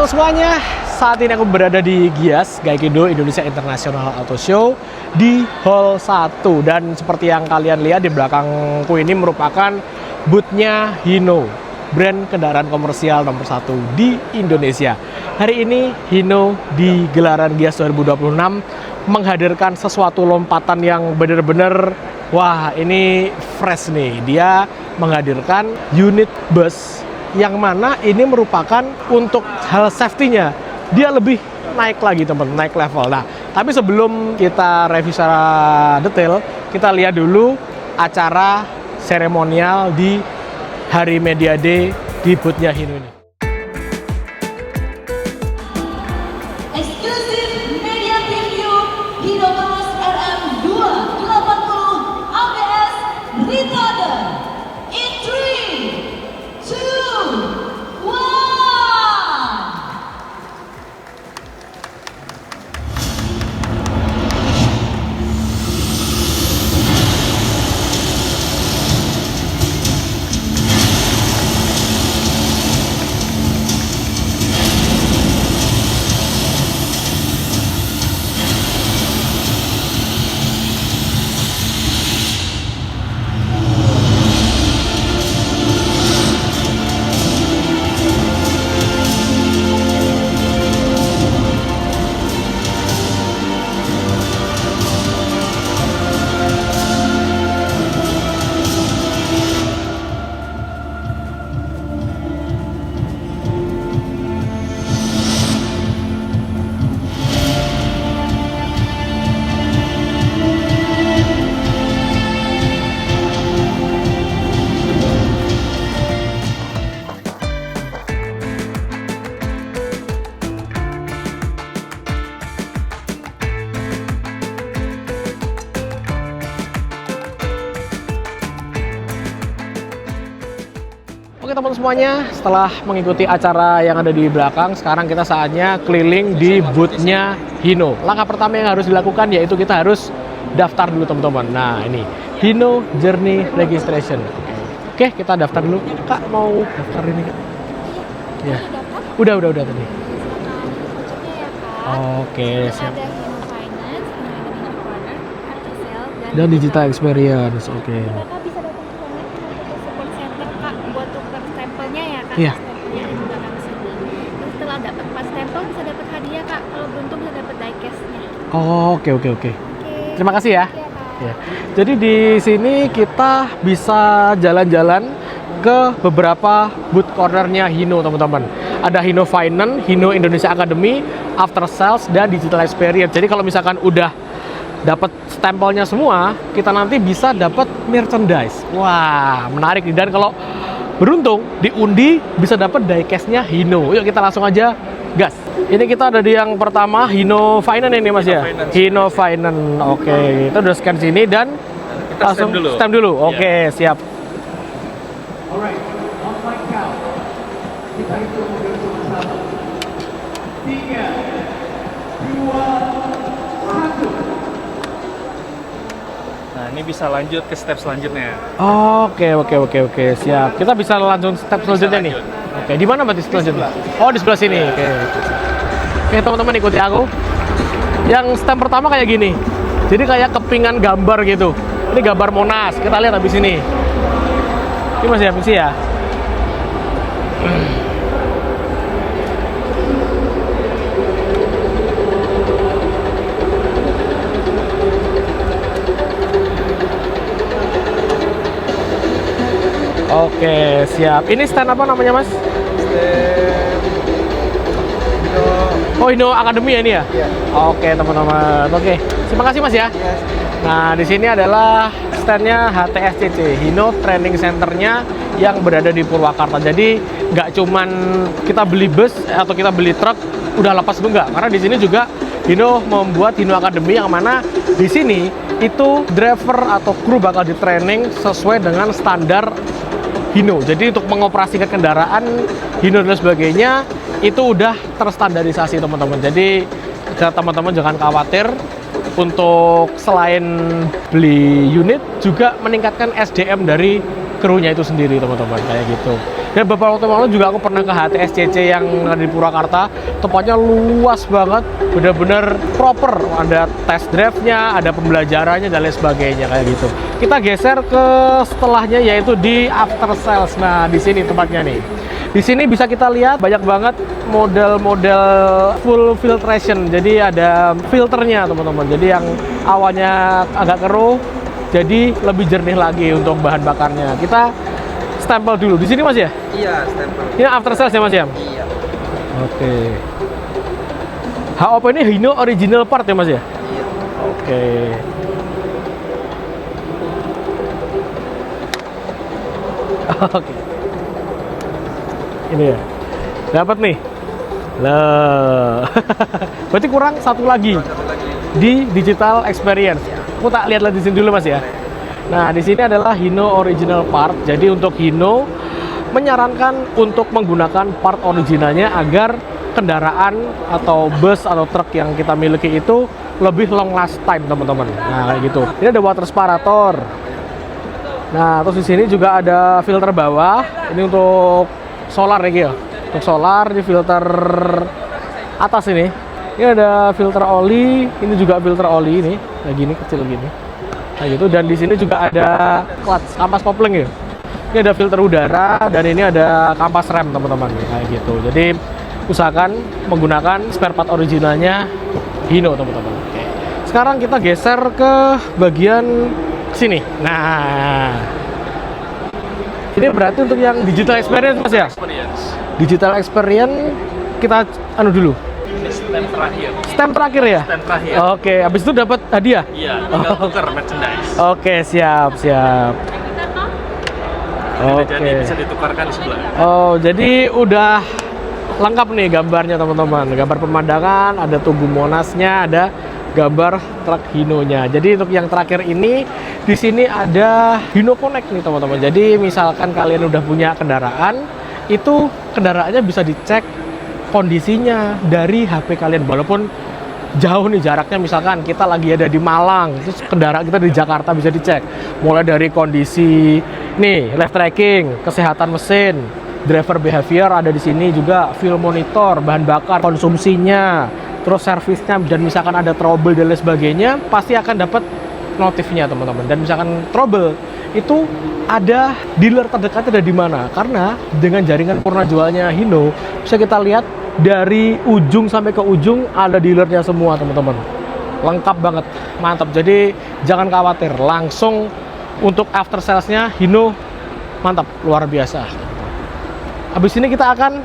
teman-teman semuanya, saat ini aku berada di GIAS, Gaikindo Indonesia International Auto Show di Hall 1. Dan seperti yang kalian lihat di belakangku ini merupakan booth-nya Hino, brand kendaraan komersial nomor 1 di Indonesia. Hari ini Hino di gelaran GIAS 2026 menghadirkan sesuatu lompatan yang benar-benar wah, ini fresh nih. Dia menghadirkan unit bus yang mana ini merupakan untuk hal safety-nya dia lebih naik lagi teman-teman, naik level. Nah, tapi sebelum kita review secara detail, kita lihat dulu acara seremonial di Hari Media Day di booth-nya Hino ini. Eksklusif media preview Hino Cross RM 280 ABS Retarder in 3, 2, 1. Oke teman semuanya, setelah mengikuti acara yang ada di belakang, sekarang kita saatnya keliling di booth-nya Hino. Langkah pertama yang harus dilakukan yaitu kita harus daftar dulu teman-teman. Nah ini, Hino Journey Registration. Oke, kita daftar dulu. Kak mau daftar ini Kak? Ya. Udah tadi. Oke, siap. Ada Hino Finance, Hino Indonesia Corner, Aftersale, Dan Digital Experience, oke. Kakak bisa datang ke sana ke support center Kak buat tukar stempelnya ya Kak. Iya. Stempelnya dan juga kami sini. Terus setelah dapat 4 stempel bisa dapat hadiah Kak. Kalau beruntung bisa dapat diecast-nya. Oh, oke. Oke. Terima kasih ya. Iya Kak. Ya. Jadi di sini kita bisa jalan-jalan ke beberapa booth cornernya Hino teman-teman. Ada Hino Finance, Hino Indonesia Academy, After Sales, dan Digital Experience. Jadi kalau misalkan udah dapat stempelnya semua, kita nanti bisa dapat merchandise. Wah, menarik nih. Dan kalau beruntung diundi bisa dapat diecast-nya Hino. Yuk kita langsung aja gas. Ini kita ada di yang pertama, Hino Finance ini Mas ya. Hino Finance. Oke, kita udah scan sini dan Kita langsung stem dulu. Oke, siap. Nah, ini bisa lanjut ke step selanjutnya. Oke, siap. Kita bisa langsung step selanjutnya nih. lanjut. Oke, di mana berarti selanjutnya? Oh, di sebelah sini. Oke, teman-teman ikuti aku. Yang step pertama kayak gini. Jadi kayak kepingan gambar gitu. Ini gambar Monas. Kita lihat habis ini. Ini masih habis ya? Oke, siap. Ini stand apa namanya, Mas? Oh, Hino Academy ya ini ya? Iya. Oke, teman-teman. Oke, terima kasih Mas ya. Nah, di sini adalah standnya HTSCC, Hino Training Centernya yang berada di Purwakarta. Jadi nggak cuman kita beli bus atau kita beli truk udah lepas itu nggak, karena di sini juga Hino membuat Hino Academy yang mana di sini itu driver atau kru bakal di training sesuai dengan standar Hino. Jadi untuk mengoperasikan kendaraan Hino dan sebagainya itu udah terstandarisasi teman-teman. Jadi teman-teman jangan khawatir untuk selain beli unit juga meningkatkan SDM dari krunya itu sendiri teman-teman, kayak gitu. Dan beberapa waktu lalu juga aku pernah ke HTSCC yang ada di Purwakarta, tempatnya luas banget, bener-bener proper, ada test drive-nya, ada pembelajarannya dan lain sebagainya kayak gitu. Kita geser ke setelahnya yaitu di after sales. Nah di sini tempatnya nih. Di sini bisa kita lihat banyak banget model-model full filtration. Jadi ada filternya teman-teman. Jadi yang awalnya agak keruh, jadi lebih jernih lagi untuk bahan bakarnya. Kita stempel dulu di sini Mas ya? Iya, stempel. Ini after sales ya Mas ya? Iya. Oke. HOP ini Hino original part ya Mas ya? Iya. Oke. Oke. Ini ya. Dapat nih. Lah. Berarti kurang satu lagi Satu lagi. di digital experience. Aku tak lihat di sini dulu Mas ya. Nah, di sini adalah Hino original part. Jadi untuk Hino menyarankan untuk menggunakan part originalnya agar kendaraan atau bus atau truk yang kita miliki itu lebih long last time, teman-teman. Nah, kayak gitu. Ini ada water separator. Nah, terus di sini juga ada filter bawah. Ini untuk solar ya, untuk solar. Ini filter atas ini. Ini ada filter oli. Ini juga filter oli ini. Kayak gini, kecil gini. Nah gitu, dan di sini juga ada clutch, kampas kopling ya. Ini ada filter udara dan ini ada kampas rem teman-teman kayak gitu. Jadi usahakan menggunakan spare part originalnya Hino teman-teman. Oke. Sekarang kita geser ke bagian sini. Nah, ini berarti untuk yang digital experience Mas ya? Digital experience kita anu dulu. Ini stem terakhir. Stem terakhir ya? Stem terakhir. Oke, habis itu dapat hadiah. Iya, tinggal tuker merchandise. Oke, siap. Jadi bisa ditukarkan di sebelah. Oh, jadi udah lengkap nih gambarnya teman-teman. Gambar pemandangan, ada Tugu Monasnya, ada gambar truk Hino-nya. Jadi untuk yang terakhir ini di sini ada Hino Connect nih teman-teman. Jadi misalkan kalian udah punya kendaraan, itu kendaraannya bisa dicek kondisinya dari HP kalian, walaupun jauh nih jaraknya. Misalkan kita lagi ada di Malang, terus kendaraan kita di Jakarta bisa dicek mulai dari kondisi nih left tracking, kesehatan mesin, driver behavior ada di sini juga, fuel monitor, bahan bakar, konsumsinya, terus servisnya, dan misalkan ada trouble dan lain sebagainya pasti akan dapat notifnya teman-teman. Dan misalkan trouble itu ada dealer terdekatnya ada di mana, karena dengan jaringan purna jualnya Hino bisa kita lihat dari ujung sampai ke ujung ada dealernya semua teman-teman, lengkap banget, mantap. Jadi jangan khawatir, langsung untuk after salesnya Hino mantap, luar biasa. Habis ini kita akan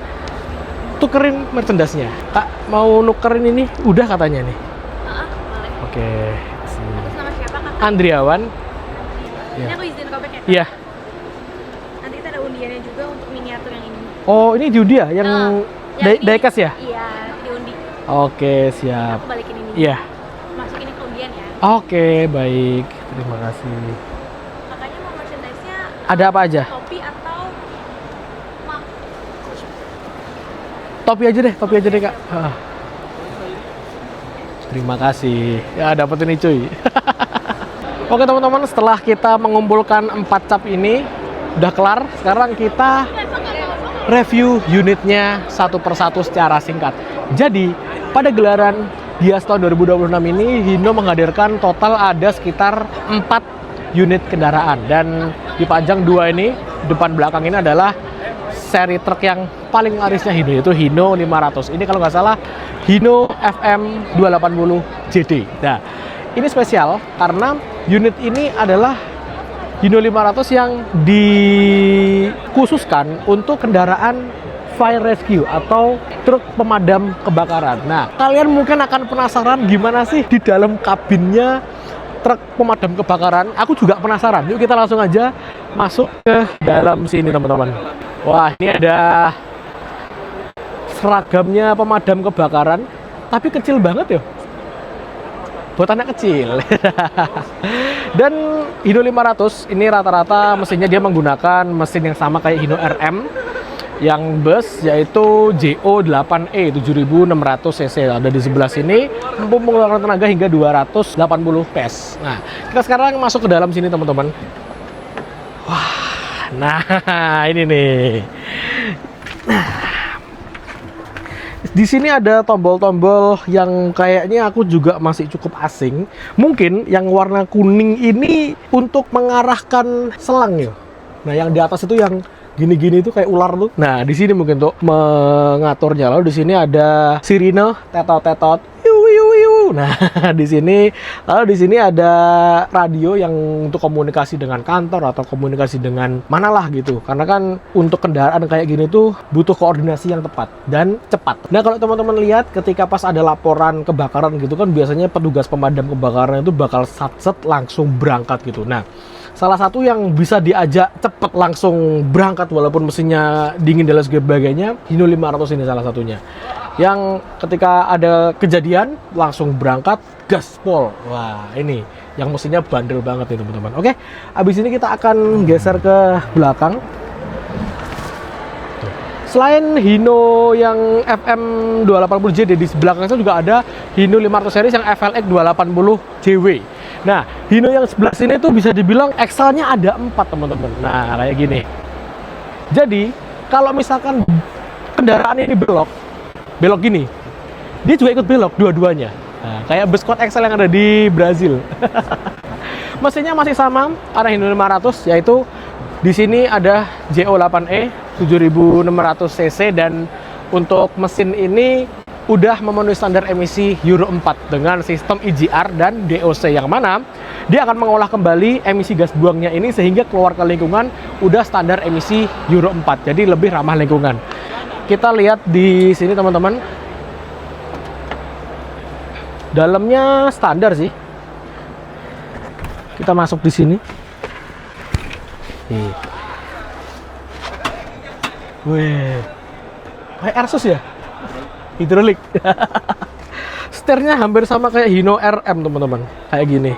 tukerin merchandise-nya. Kak mau nukerin ini udah katanya nih. Boleh. Oke. Atas nama siapa kak? Andriawan. Ini aku izin kopek ya? Iya. Nanti kita ada undiannya juga untuk miniatur yang ini. Oh ini Judy ya yang Yang ini- diecast ya? Iya, diundi. Oke siap. Aku balikin ini. Iya. Masukin ini ke undian ya. Oke baik. Terima kasih. Makanya mau merchandise-nya Ada apa aja? topi atau mug? Topi aja deh kak. Ah. Terima kasih. Ya dapat ini cuy. Oke teman-teman, setelah kita mengumpulkan 4 cap ini udah kelar. Sekarang kita review unitnya satu persatu secara singkat. Jadi pada gelaran Gias tahun 2026 ini Hino menghadirkan total ada sekitar 4 unit kendaraan, dan dipajang 2 ini depan belakang ini adalah seri truk yang paling larisnya Hino, yaitu Hino 500. Ini kalau nggak salah Hino FM 280 JD. Nah ini spesial karena unit ini adalah Hino 500 yang dikhususkan untuk kendaraan fire rescue atau truk pemadam kebakaran. Nah, kalian mungkin akan penasaran gimana sih di dalam kabinnya truk pemadam kebakaran. Aku juga penasaran. Yuk kita langsung aja masuk ke dalam sini teman-teman. Wah, ini ada seragamnya pemadam kebakaran, tapi kecil banget ya. Buat anak kecil. Dan Hino 500 ini rata-rata mesinnya dia menggunakan mesin yang sama kayak Hino RM yang bus, yaitu JO8E 7600 cc. Ada di sebelah sini, mampu mengeluarkan tenaga hingga 280 PS. Nah, kita sekarang masuk ke dalam sini teman-teman. Wah, Nah, ini nih. Di sini ada tombol-tombol yang kayaknya aku juga masih cukup asing. Mungkin yang warna kuning ini untuk mengarahkan selang ya. Nah, yang di atas itu yang gini-gini itu kayak ular tuh. Nah, di sini mungkin untuk mengaturnya. Lalu di sini ada sirine, tetot-tetot. Nah, di sini lalu di sini ada radio yang untuk komunikasi dengan kantor atau komunikasi dengan manalah gitu. Karena kan untuk kendaraan kayak gini tuh butuh koordinasi yang tepat dan cepat. Nah, kalau teman-teman lihat ketika pas ada laporan kebakaran gitu kan biasanya petugas pemadam kebakaran itu bakal satset langsung berangkat gitu. Nah, salah satu yang bisa diajak cepet langsung berangkat walaupun mesinnya dingin dan sebagainya, Hino 500 ini salah satunya. Yang ketika ada kejadian langsung berangkat gaspol. Wah, ini yang mesinnya bandel banget nih teman-teman. Oke, abis ini kita akan geser ke belakang. Selain Hino yang FM 280JD, di belakang itu juga ada Hino 500 series yang FLX 280JW. Nah, Hino yang sebelah sini tuh bisa dibilang Excel-nya ada 4 teman-teman. Nah, kayak gini. Jadi, kalau misalkan kendaraan ini belok gini, dia juga ikut belok dua-duanya. Nah, kayak bus Quad Excel yang ada di Brazil. Mesinnya masih sama, ada Hino 500, yaitu di sini ada JO8E 7600 cc dan untuk mesin ini udah memenuhi standar emisi Euro 4 dengan sistem EGR dan DOC yang mana dia akan mengolah kembali emisi gas buangnya ini sehingga keluar ke lingkungan udah standar emisi Euro 4. Jadi lebih ramah lingkungan. Kita lihat di sini teman-teman. Dalamnya standar sih. Kita masuk di sini. Nih. Wih. Kayak Airsus ya? Hidrolik. Setirnya hampir sama kayak Hino RM teman-teman. Kayak gini.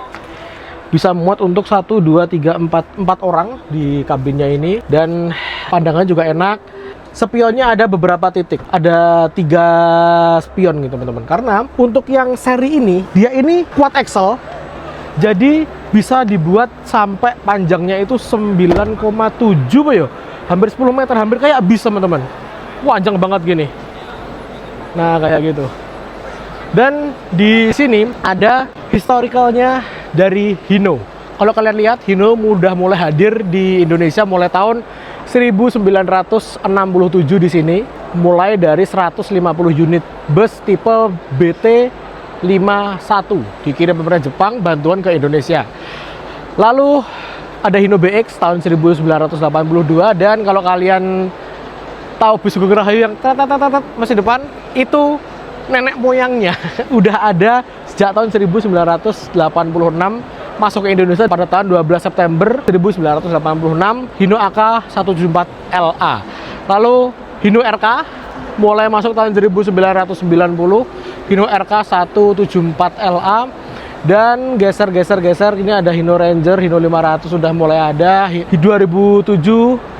Bisa muat untuk 1, 2, 3, 4 orang di kabinnya ini. Dan pandangan juga enak. Spionnya ada beberapa titik, ada 3 spion gitu teman-teman. Karena untuk yang seri ini, dia ini Quad Excel, jadi bisa dibuat sampai panjangnya itu 9,7 ya, hampir 10 meter, hampir kayak bis teman-teman. Panjang banget gini. Nah kayak gitu. Dan di sini ada historicalnya dari Hino. Kalau kalian lihat, Hino udah mulai hadir di Indonesia mulai tahun 1967 di sini, mulai dari 150 unit bus tipe BT51 dikirim pemerintah Jepang bantuan ke Indonesia. Lalu ada Hino BX tahun 1982 dan kalau kalian tahu bus Sugeng Rahayu yang masih depan itu nenek moyangnya udah ada sejak tahun 1986 masuk ke Indonesia pada tahun 12 September 1986 Hino AK 174 LA. Lalu Hino RK mulai masuk tahun 1990 Hino RK 174 LA dan geser ini ada Hino Ranger, Hino 500 sudah mulai ada. Di 2007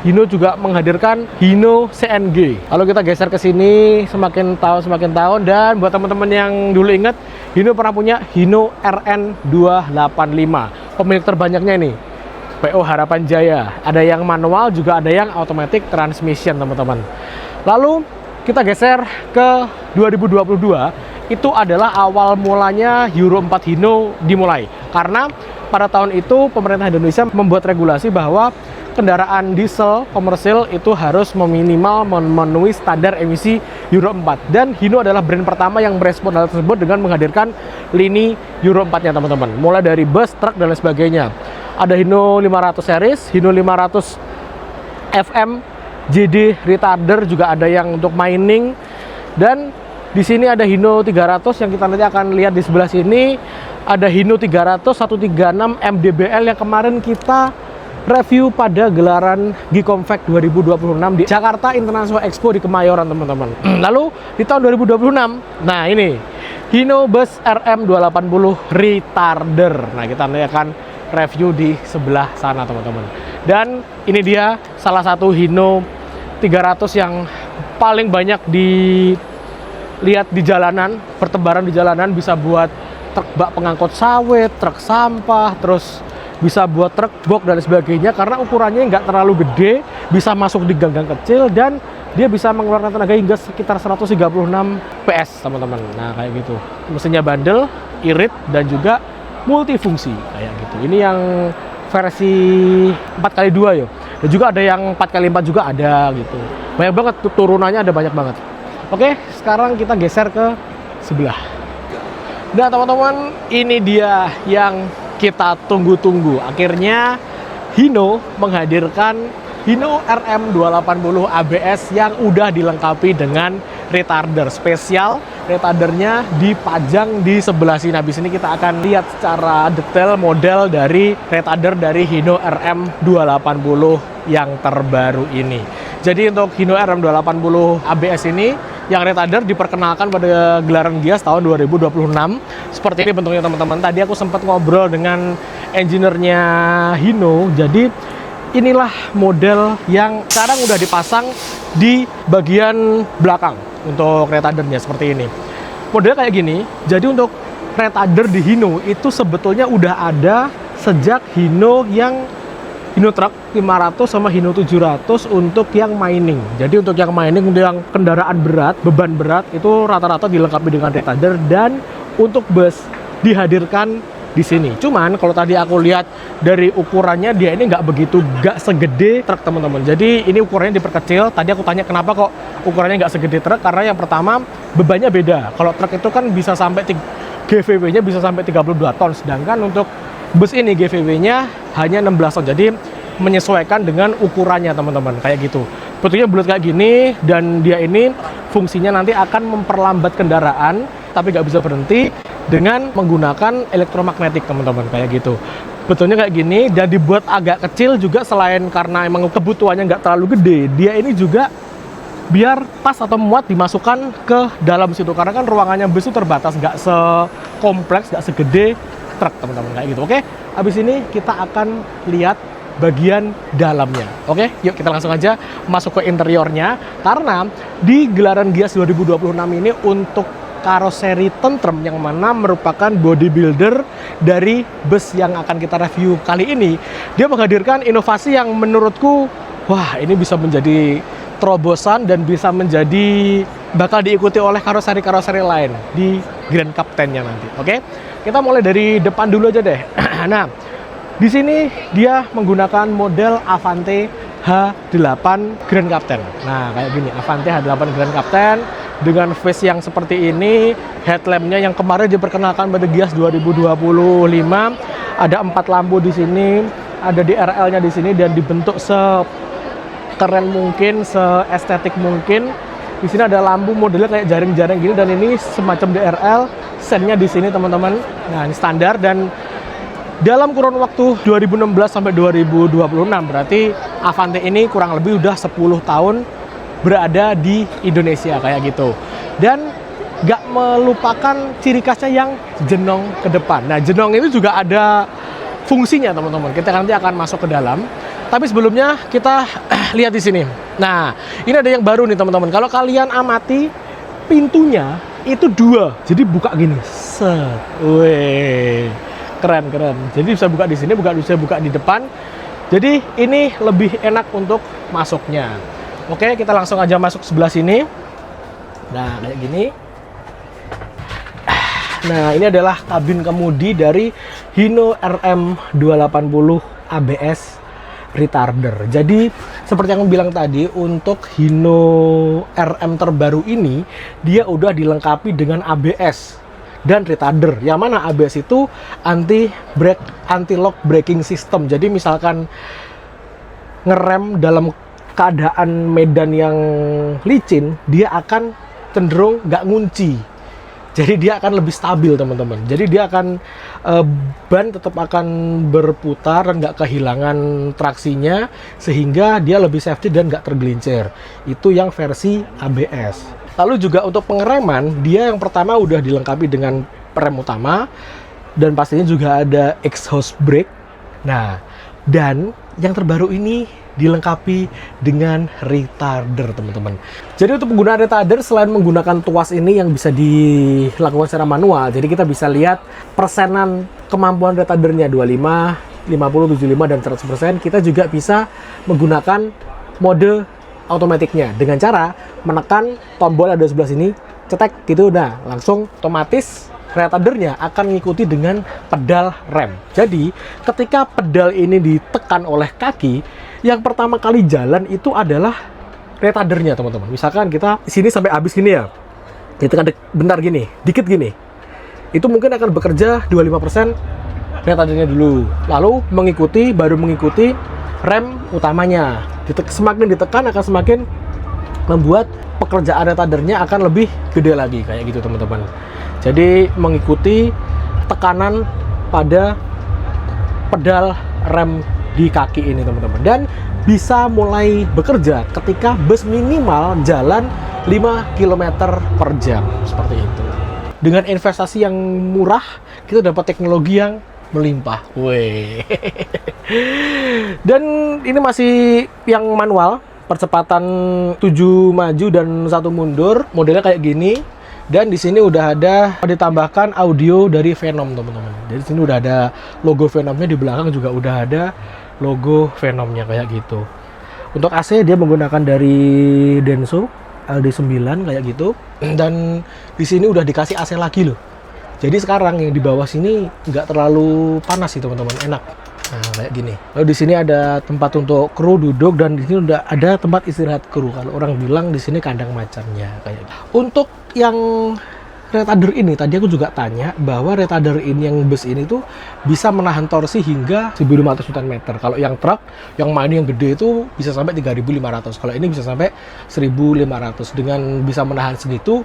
Hino juga menghadirkan Hino CNG. Lalu kita geser ke sini semakin tahun dan buat teman-teman yang dulu ingat Hino pernah punya Hino RN 285. Pemilik terbanyaknya ini PO Harapan Jaya. Ada yang manual juga ada yang automatic transmission teman-teman. Lalu kita geser ke 2022. Itu adalah awal mulanya Euro 4 Hino dimulai. Karena pada tahun itu pemerintah Indonesia membuat regulasi bahwa kendaraan diesel komersil itu harus meminimal memenuhi standar emisi Euro 4. Dan Hino adalah brand pertama yang merespon hal tersebut dengan menghadirkan lini Euro 4-nya teman-teman. Mulai dari bus, truk, dan lain sebagainya. Ada Hino 500 series, Hino 500 FM, JD retarder, juga ada yang untuk mining. Dan di sini ada Hino 300 yang kita nanti akan lihat di sebelah sini. Ada Hino 300 136 MDBL yang kemarin kita review pada gelaran Gikomfect 2026 di Jakarta International Expo di Kemayoran teman-teman. Lalu di tahun 2026, nah ini Hino Bus RM 280 retarder. Nah kita nanti akan review di sebelah sana teman-teman. Dan ini dia salah satu Hino 300 yang paling banyak dilihat di jalanan, pertebaran di jalanan, bisa buat truk bak pengangkut sawit, truk sampah, terus bisa buat truk, box dan sebagainya karena ukurannya nggak terlalu gede, bisa masuk di gang-gang kecil dan dia bisa mengeluarkan tenaga hingga sekitar 136 PS teman-teman. Nah kayak gitu, mesinnya bandel, irit dan juga multifungsi kayak gitu. Ini yang versi 4x2 ya, dan juga ada yang 4x4 juga ada gitu. Banyak banget turunannya, ada banyak banget. Oke, sekarang kita geser ke sebelah. Nah teman-teman, ini dia yang kita tunggu-tunggu. Akhirnya Hino menghadirkan Hino RM280 ABS yang udah dilengkapi dengan retarder spesial. Retardernya dipajang di sebelah sini. Habis ini kita akan lihat secara detail model dari retarder dari Hino RM280 yang terbaru ini. Jadi untuk Hino RM280 ABS ini yang retarder diperkenalkan pada gelaran Gias tahun 2026. Seperti ini bentuknya teman-teman. Tadi aku sempat ngobrol dengan engineer-nya Hino. Jadi inilah model yang sekarang udah dipasang di bagian belakang untuk retardernya seperti ini. Modelnya kayak gini. Jadi untuk retarder di Hino itu sebetulnya udah ada sejak Hino Truck 500 sama Hino 700 untuk yang mining. Jadi untuk yang mining, untuk yang kendaraan berat, beban berat itu rata-rata dilengkapi dengan retarder dan untuk bus dihadirkan di sini. Cuman kalau tadi aku lihat dari ukurannya dia ini nggak segede truk teman-teman. Jadi ini ukurannya diperkecil. Tadi aku tanya kenapa kok ukurannya nggak segede truk, karena yang pertama bebannya beda. Kalau truk itu kan bisa sampai GVW-nya bisa sampai 32 ton, sedangkan untuk bus ini GVW-nya hanya 16 ton. Jadi menyesuaikan dengan ukurannya teman-teman kayak gitu. Bentuknya bulat kayak gini dan dia ini fungsinya nanti akan memperlambat kendaraan tapi nggak bisa berhenti dengan menggunakan elektromagnetik teman-teman kayak gitu. Bentuknya kayak gini dan dibuat agak kecil juga, selain karena emang kebutuhannya nggak terlalu gede, dia ini juga biar tas atau muat dimasukkan ke dalam situ karena kan ruangannya bus itu terbatas, nggak sekompleks, nggak segede truk teman-teman kayak gitu. Oke, habis ini kita akan lihat bagian dalamnya. Oke, yuk kita langsung aja masuk ke interiornya karena di gelaran Gias 2026 ini untuk karoseri tentrem yang mana merupakan bodybuilder dari bus yang akan kita review kali ini, dia menghadirkan inovasi yang menurutku wah ini bisa menjadi terobosan dan bisa menjadi bakal diikuti oleh karoseri-karoseri lain di Grand Captain-nya nanti. Oke, kita mulai dari depan dulu aja deh. Nah, di sini dia menggunakan model Avante H8 Grand Captain. Nah, kayak gini, Avante H8 Grand Captain dengan face yang seperti ini, headlampnya yang kemarin diperkenalkan pada Gias 2025, ada 4 lampu di sini, ada DRL-nya di sini dan dibentuk sekeren mungkin, seestetik mungkin. Di sini ada lampu modelnya kayak jaring-jaring gini dan ini semacam DRL, sennya di sini teman-teman. Nah, ini standar dan dalam kurun waktu 2016 sampai 2026 berarti Avante ini kurang lebih udah 10 tahun berada di Indonesia kayak gitu. Dan gak melupakan ciri khasnya yang jenong ke depan. Nah, jenong itu juga ada fungsinya teman-teman. Kita nanti akan masuk ke dalam. Tapi sebelumnya kita lihat di sini. Nah, ini ada yang baru nih teman-teman. Kalau kalian amati pintunya itu 2. Jadi buka gini. Set. Wih. Keren. Jadi bisa buka di sini, bisa buka di depan. Jadi ini lebih enak untuk masuknya. Oke, kita langsung aja masuk sebelah sini. Nah, kayak gini. Nah, ini adalah kabin kemudi dari Hino RM280 ABS retarder. Jadi, seperti yang aku bilang tadi, untuk Hino RM terbaru ini, dia udah dilengkapi dengan ABS dan retarder. Yang mana ABS itu anti-lock braking system. Jadi, misalkan ngerem dalam keadaan medan yang licin, dia akan cenderung nggak ngunci. Jadi dia akan lebih stabil teman-teman. Jadi dia akan ban tetap akan berputar dan nggak kehilangan traksinya, sehingga dia lebih safety dan nggak tergelincir. Itu yang versi ABS. Lalu juga untuk pengereman, dia yang pertama udah dilengkapi dengan rem utama dan pastinya juga ada exhaust brake. Nah, dan yang terbaru ini dilengkapi dengan retarder teman-teman. Jadi untuk penggunaan retarder, selain menggunakan tuas ini yang bisa dilakukan secara manual, jadi kita bisa lihat persenan kemampuan retardernya 25, 50, 75 dan 100%. Kita juga bisa menggunakan mode automaticnya dengan cara menekan tombol ada sebelah sini, cetek gitu, nah langsung otomatis retardernya akan mengikuti dengan pedal rem. Jadi ketika pedal ini ditekan oleh kaki, yang pertama kali jalan itu adalah retardernya teman-teman. Misalkan kita sini sampai habis gini ya, ditekan bentar gini, dikit gini, itu mungkin akan bekerja 25% retardernya dulu, lalu baru mengikuti rem utamanya. Semakin ditekan akan semakin membuat pekerjaan retardernya akan lebih gede lagi kayak gitu teman-teman. Jadi mengikuti tekanan pada pedal rem di kaki ini teman-teman, dan bisa mulai bekerja ketika bus minimal jalan 5 km per jam seperti itu. Dengan investasi yang murah kita dapat teknologi yang melimpah. Weh. Dan ini masih yang manual, percepatan 7 maju dan 1 mundur, modelnya kayak gini. Dan di sini udah ada ditambahkan audio dari Venom teman-teman. Jadi sini udah ada logo Venomnya, di belakang juga udah ada logo Venomnya kayak gitu. Untuk AC dia menggunakan dari Denso LD9 kayak gitu. Dan di sini udah dikasih AC lagi loh. Jadi sekarang yang di bawah sini nggak terlalu panas sih teman-teman, enak. Nah kayak gini. Lalu di sini ada tempat untuk kru duduk, dan di sini udah ada tempat istirahat kru. Kalau orang bilang di sini kandang macannya kayak gitu. Untuk yang retarder ini tadi aku juga tanya bahwa retarder ini yang bus ini tuh bisa menahan torsi hingga 1.500 Nm. Kalau yang truk yang yang gede itu bisa sampai 3.500. Kalau ini bisa sampai 1.500. Dengan bisa menahan segitu,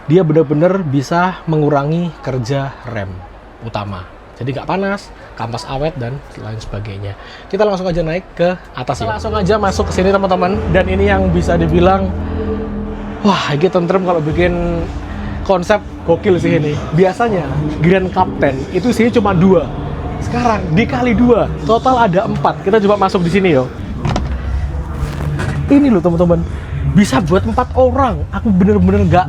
dia benar-benar bisa mengurangi kerja rem utama. Jadi nggak panas, kampas awet, dan lain sebagainya. Kita langsung aja naik ke atas ya. Langsung aja masuk ke sini teman-teman. Dan ini yang bisa dibilang, wah ini tentrem kalau bikin konsep gokil sih ini. Biasanya Grand Captain itu sini cuma 2. Sekarang dikali 2, total ada 4. Kita coba masuk di sini yo. Ini loh teman-teman, bisa buat 4 orang. Aku bener-bener nggak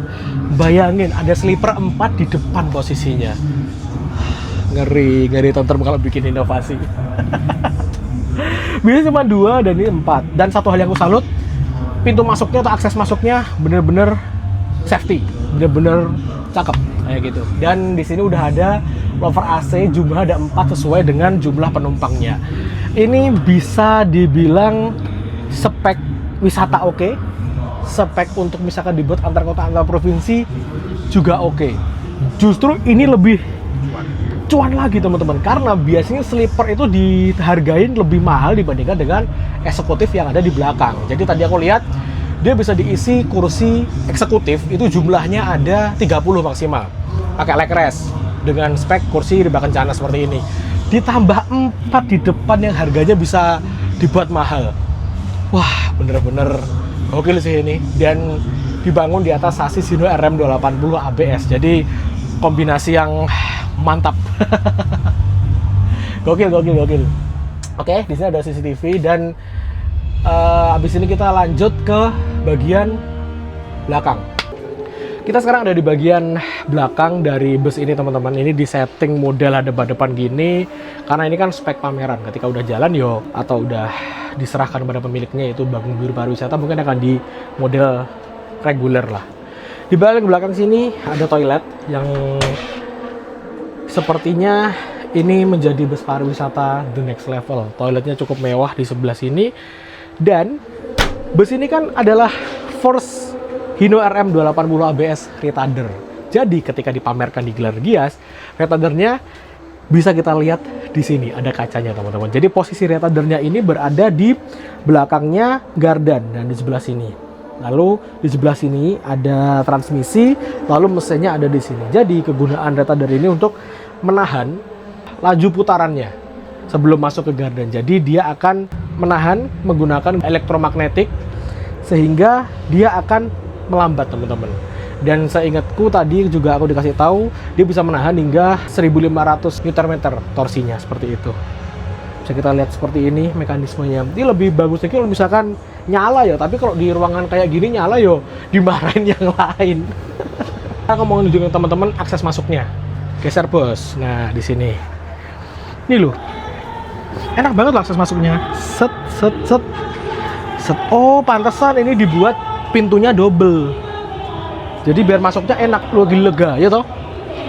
bayangin ada sleeper 4 di depan posisinya. Ngeri tentrem kalau bikin inovasi. Biasanya cuma 2 dan ini 4. Dan satu hal yang aku salut, pintu masuknya atau akses masuknya bener-bener safety, bener-bener cakep kayak gitu. Dan di sini udah ada lover AC, jumlah ada 4 sesuai dengan jumlah penumpangnya. Ini bisa dibilang spek wisata oke. Spek untuk misalkan dibuat antar kota antar provinsi juga oke. Justru ini lebih cuan lagi teman-teman, karena biasanya sleeper itu dihargain lebih mahal dibandingkan dengan eksekutif yang ada di belakang. Jadi tadi aku lihat dia bisa diisi kursi eksekutif itu jumlahnya ada 30 maksimal, pakai leg rest dengan spek kursi rebah kencana seperti ini, ditambah 4 di depan yang harganya bisa dibuat mahal. Wah bener-bener gokil sih ini. Dan dibangun di atas sasis Hino RM280 ABS, jadi kombinasi yang mantap. Gokil. Oke, di sini ada CCTV, dan abis ini kita lanjut ke bagian belakang. Kita sekarang ada di bagian belakang dari bus ini teman-teman. Ini di setting model ada depan gini, karena ini kan spek pameran. Ketika udah jalan yo, atau udah diserahkan kepada pemiliknya, itu Bangun Biru Pariwisata, mungkin akan di model reguler lah. Di belakang sini ada toilet yang sepertinya ini menjadi bus pariwisata the next level. Toiletnya cukup mewah di sebelah sini. Dan bus ini kan adalah first Hino RM280 ABS retarder. Jadi ketika dipamerkan di Gelar Gias, retardernya bisa kita lihat di sini ada kacanya teman-teman. Jadi posisi retardernya ini berada di belakangnya gardan dan di sebelah sini. Lalu di sebelah sini ada transmisi, lalu mesinnya ada di sini. Jadi kegunaan retarder ini untuk menahan laju putarannya sebelum masuk ke gardan. Jadi dia akan menahan menggunakan elektromagnetik sehingga dia akan melambat teman-teman. Dan seingatku tadi juga aku dikasih tahu dia bisa menahan hingga 1500 Nm torsinya seperti itu. Bisa kita lihat seperti ini mekanismenya. Ini lebih bagus lagi kalau misalkan nyala ya, tapi kalau di ruangan kayak gini nyala yo dimarahin yang lain. Aku mau nunjukin teman-teman akses masuknya. Geser bos. Nah di sini. Ini loh. Enak banget lah akses masuknya. Set, set, set. Set. Oh, pantesan ini dibuat pintunya double. Jadi biar masuknya enak, lebih lega, ya toh?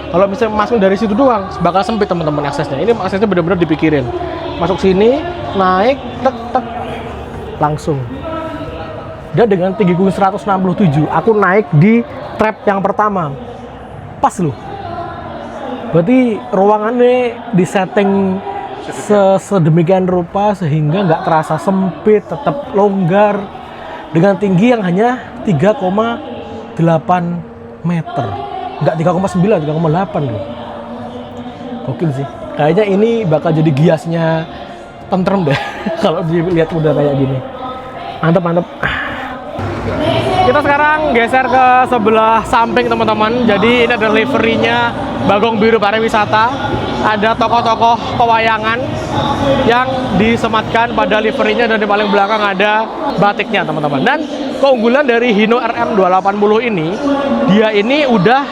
Kalau misalnya masuk dari situ doang, bakal sempit teman-teman aksesnya. Ini aksesnya benar-benar dipikirin. Masuk sini, naik, tek, tek, langsung. Dan dengan tinggiku 167, aku naik di trap yang pertama. Pas loh. Berarti ruangannya disetting sedemikian rupa sehingga nggak terasa sempit, tetap longgar dengan tinggi yang hanya 3,8 meter, nggak 3,9, 3,8 loh. Gokil sih. Kayaknya ini bakal jadi giasnya tentrem deh kalau dilihat udah kayak gini. Mantap, mantap. Kita sekarang geser ke sebelah samping teman-teman. Jadi ini ada liverynya Bagong Biru Pariwisata. Ada tokoh-tokoh pewayangan yang disematkan pada liverynya, dan di paling belakang ada batiknya teman-teman. Dan keunggulan dari Hino RM280 ini, dia ini udah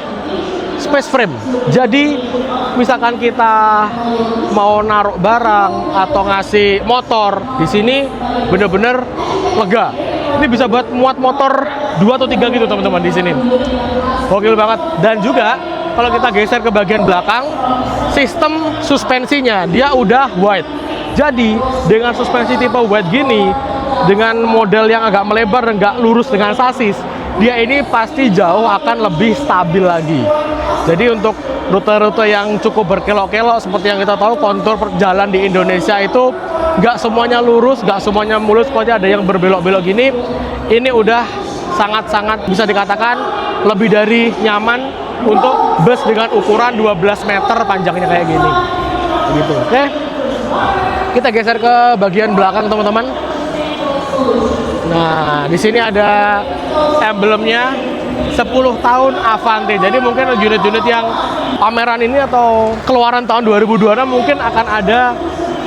space frame. Jadi misalkan kita mau naruh barang atau ngasih motor di sini bener-bener lega. Ini bisa buat muat motor 2 atau 3 gitu teman-teman di sini. Gokil banget. Dan juga kalau kita geser ke bagian belakang, sistem suspensinya dia udah wide. Jadi dengan suspensi tipe wide gini, dengan model yang agak melebar dan nggak lurus dengan sasis, dia ini pasti jauh akan lebih stabil lagi. Jadi untuk rute-rute yang cukup berkelok-kelok, seperti yang kita tahu kontur jalan di Indonesia itu nggak semuanya lurus, nggak semuanya mulus, pokoknya ada yang berbelok-belok gini. Ini udah sangat-sangat bisa dikatakan lebih dari nyaman untuk bus dengan ukuran 12 meter panjangnya kayak gini. Begitu. Oke. Kita geser ke bagian belakang teman-teman. Nah, di sini ada emblemnya 10 tahun Avante. Jadi mungkin unit-unit yang pameran ini atau keluaran tahun 2026 mungkin akan ada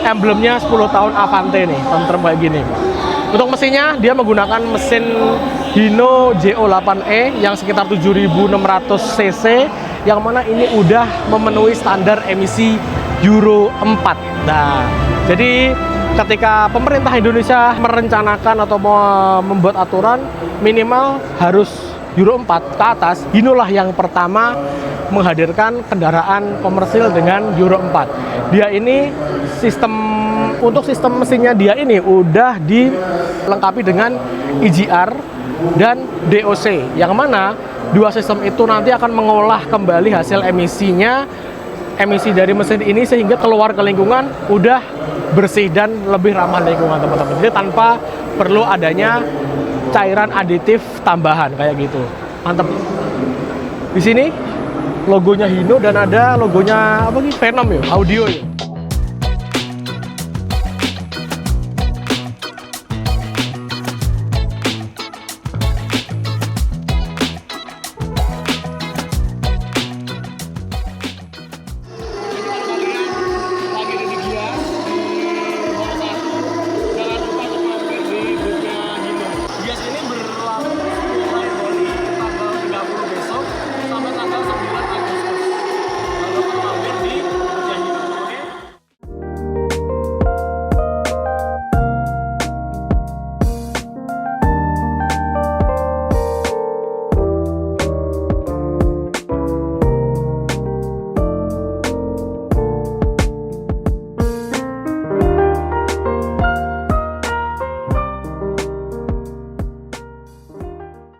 emblemnya 10 tahun Avante nih, tentrem kayak gini. Untuk mesinnya dia menggunakan mesin Hino JO8E yang sekitar 7.600 cc, yang mana ini udah memenuhi standar emisi Euro 4. Nah, jadi ketika pemerintah Indonesia merencanakan atau membuat aturan minimal harus Euro 4 ke atas, Hino lah yang pertama menghadirkan kendaraan komersil dengan Euro 4. Dia ini untuk sistem mesinnya dia ini udah dilengkapi dengan EGR dan DOC, yang mana dua sistem itu nanti akan mengolah kembali hasil emisi dari mesin ini sehingga keluar ke lingkungan udah bersih dan lebih ramah lingkungan teman-teman. Jadi tanpa perlu adanya cairan aditif tambahan kayak gitu. Mantap. Di sini logonya Hino dan ada logonya apa nih? Venom ya, audio ya.